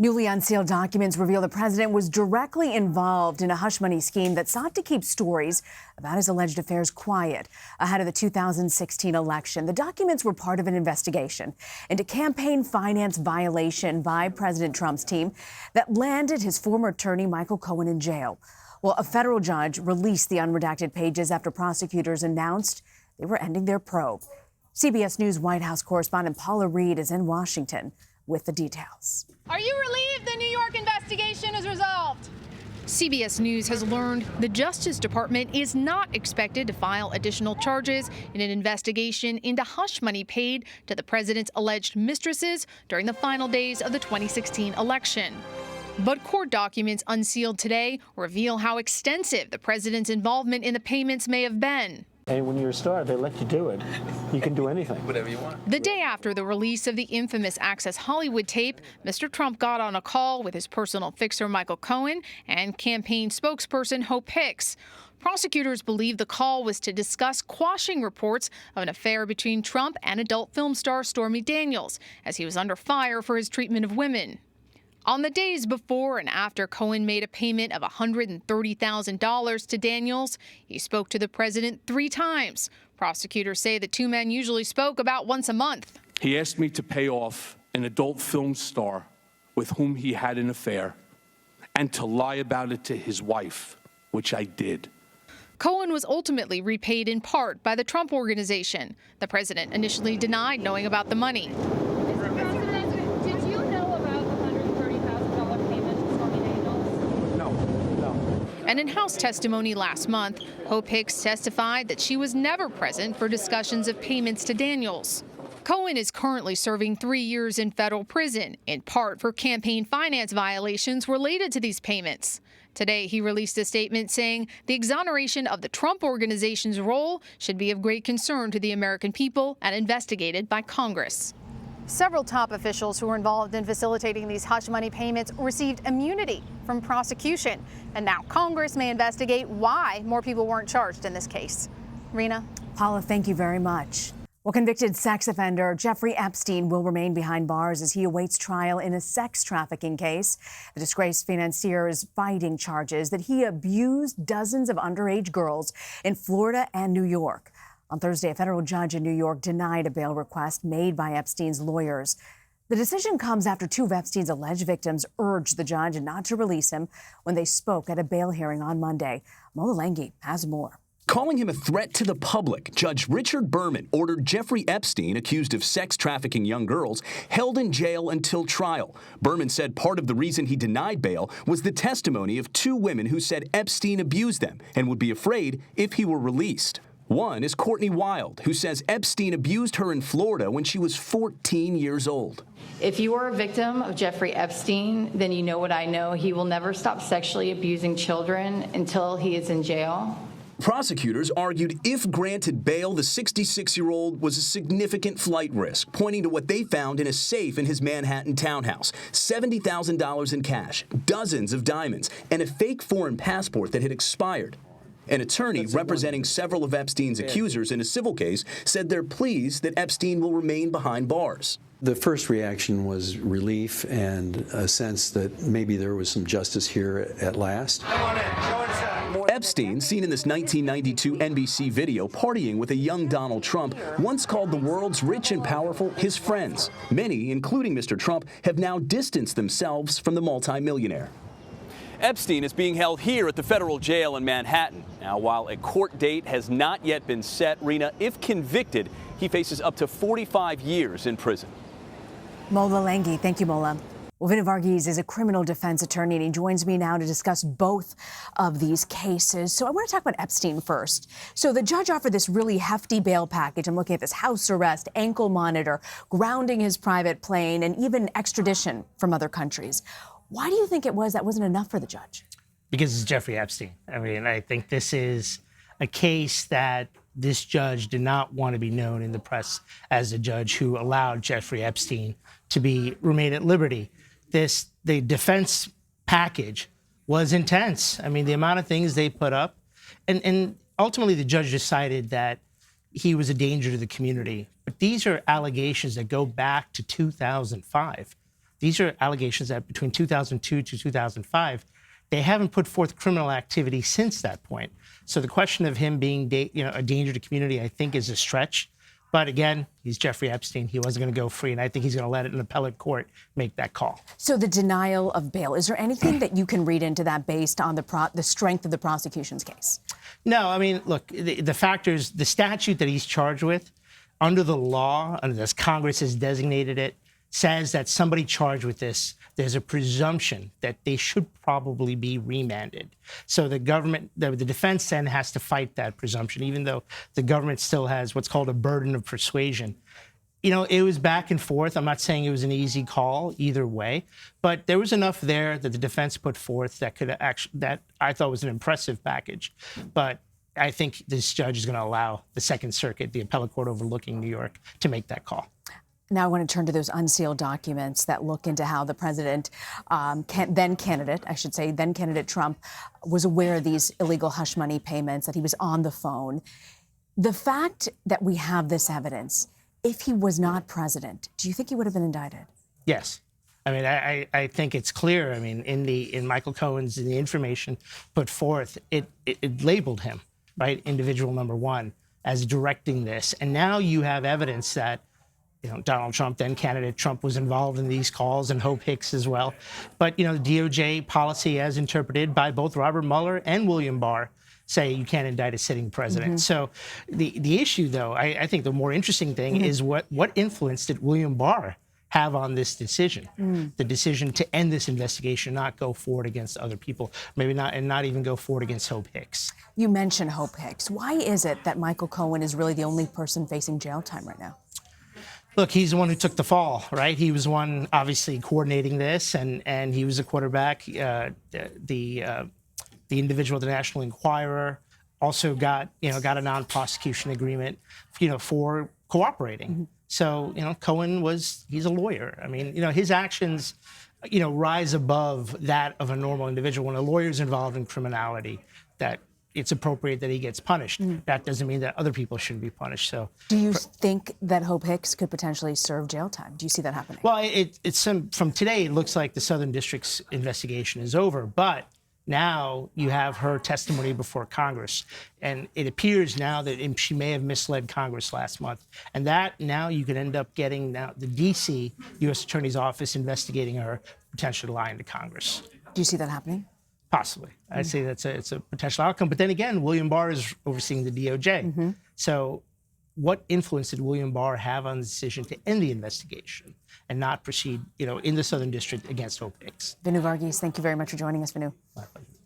Newly unsealed documents reveal the president was directly involved in a hush money scheme that sought to keep stories about his alleged affairs quiet ahead of the 2016 election. The documents were part of an investigation into campaign finance violation by President Trump's team that landed his former attorney Michael Cohen in jail. Well, a federal judge released the unredacted pages after prosecutors announced they were ending their probe. CBS News White House correspondent Paula Reed is in Washington with the details. Are you relieved the New York investigation is resolved? CBS News has learned the Justice Department is not expected to file additional charges in an investigation into hush money paid to the president's alleged mistresses during the final days of the 2016 election. But court documents unsealed today reveal how extensive the president's involvement in the payments may have been. Hey, when you're a star, they let you do it. You can do anything. Whatever you want. The day after the release of the infamous Access Hollywood tape, Mr. Trump got on a call with his personal fixer Michael Cohen and campaign spokesperson Hope Hicks. Prosecutors believe the call was to discuss quashing reports of an affair between Trump and adult film star Stormy Daniels, as he was under fire for his treatment of women. On the days before and after Cohen made a payment of $130,000 to Daniels, he spoke to the president 3 times. Prosecutors say the two men usually spoke about once a month. He asked me to pay off an adult film star with whom he had an affair and to lie about it to his wife, which I did. Cohen was ultimately repaid in part by the Trump Organization. The president initially denied knowing about the money. And in House testimony last month, Hope Hicks testified that she was never present for discussions of payments to Daniels. Cohen is currently serving 3 years in federal prison, in part for campaign finance violations related to these payments. Today, he released a statement saying the exoneration of the Trump Organization's role should be of great concern to the American people and investigated by Congress. Several top officials who were involved in facilitating these hush money payments received immunity from prosecution. And now Congress may investigate why more people weren't charged in this case. Rena? Paula, thank you very much. Well, convicted sex offender Jeffrey Epstein will remain behind bars as he awaits trial in a sex trafficking case. The disgraced financier is fighting charges that he abused dozens of underage girls in Florida and New York. On Thursday, a federal judge in New York denied a bail request made by Epstein's lawyers. The decision comes after 2 of Epstein's alleged victims urged the judge not to release him when they spoke at a bail hearing on Monday. Mola Lenghi has more. Calling him a threat to the public, Judge Richard Berman ordered Jeffrey Epstein, accused of sex trafficking young girls, held in jail until trial. Berman said part of the reason he denied bail was the testimony of 2 women who said Epstein abused them and would be afraid if he were released. One is Courtney Wild, who says Epstein abused her in Florida when she was 14 years old. If you are a victim of Jeffrey Epstein, then you know what I know. He will never stop sexually abusing children until he is in jail. Prosecutors argued if granted bail, the 66-year-old was a significant flight risk, pointing to what they found in a safe in his Manhattan townhouse: $70,000 in cash, dozens of diamonds, and a fake foreign passport that had expired. An attorney representing several of Epstein's accusers in a civil case said they're pleased that Epstein will remain behind bars. The first reaction was relief and a sense that maybe there was some justice here at last. Epstein, seen in this 1992 NBC video partying with a young Donald Trump, once called the world's rich and powerful his friends. Many, including Mr. Trump, have now distanced themselves from the multimillionaire. Epstein is being held here at the federal jail in Manhattan. Now, while a court date has not yet been set, Rena, if convicted, he faces up to 45 years in prison. Mola Lenghi. Thank you, Mola. Well, Vinoo Varghese is a criminal defense attorney, and he joins me now to discuss both of these cases. So I want to talk about Epstein first. So the judge offered this really hefty bail package. I'm looking at this: house arrest, ankle monitor, grounding his private plane, and even extradition from other countries. Why do you think that wasn't enough for the judge? Because it's Jeffrey Epstein. I mean, I think this is a case that this judge did not want to be known in the press as a judge who allowed Jeffrey Epstein to remain at liberty. The defense package was intense. I mean, the amount of things they put up, and ultimately the judge decided that he was a danger to the community. But these are allegations that go back to 2005. these are allegations that between 2002 to 2005, they haven't put forth criminal activity since that point. So the question of him being a danger to community, I think, is a stretch. But again, he's Jeffrey Epstein. He wasn't going to go free, and I think he's going to let an appellate court make that call. So the denial of bail, is there anything that you can read into that based on the strength of the prosecution's case? No, I mean, look, the factors, the statute that he's charged with, under the law, as Congress has designated it, says that somebody charged with this, there's a presumption that they should probably be remanded. So the government, the defense then has to fight that presumption, even though the government still has what's called a burden of persuasion. You know, it was back and forth. I'm not saying it was an easy call either way, but there was enough there that the defense put forth that could actually, that I thought was an impressive package. But I think this judge is going to allow the Second Circuit, the appellate court overlooking New York, to make that call. Now I want to turn to those unsealed documents that look into how the president, then candidate Trump, was aware of these illegal hush money payments, that he was on the phone. The fact that we have this evidence, if he was not president, do you think he would have been indicted? Yes. I mean, I think it's clear. I mean, in Michael Cohen's, in the information put forth, it labeled him, right, individual number one, as directing this. And now you have evidence that, you know, Donald Trump, then candidate Trump, was involved in these calls, and Hope Hicks as well. But, you know, the DOJ policy, as interpreted by both Robert Mueller and William Barr, say you can't indict a sitting president. So the issue, though, I think the more interesting thing is what influence did William Barr have on this decision, the decision to end this investigation, not go forward against other people, maybe not, and not even go forward against Hope Hicks. You mentioned Hope Hicks. Why is it that Michael Cohen is really the only person facing jail time right now? Look, he's the one who took the fall, right? He was one, obviously, coordinating this, and he was a quarterback. The individual at the National Enquirer also got a non-prosecution agreement, for cooperating. So, Cohen he's a lawyer. I mean, his actions, rise above that of a normal individual. When a lawyer's involved in criminality, that it's appropriate that he gets punished. That doesn't mean that other people shouldn't be punished. So, do you think that Hope Hicks could potentially serve jail time? Do you see that happening? Well, it's from today, it looks like the Southern District's investigation is over, but now you have her testimony before Congress, and it appears now that she may have misled Congress last month, and that now you could end up getting now the D.C. U.S. Attorney's Office investigating her, potentially lying to Congress. Do you see that happening? Possibly. I'd say it's a potential outcome. But then again, William Barr is overseeing the DOJ. So what influence did William Barr have on the decision to end the investigation and not proceed, in the Southern District against Hope Hicks? Vinoo Varghese, thank you very much for joining us, Vinoo. My pleasure.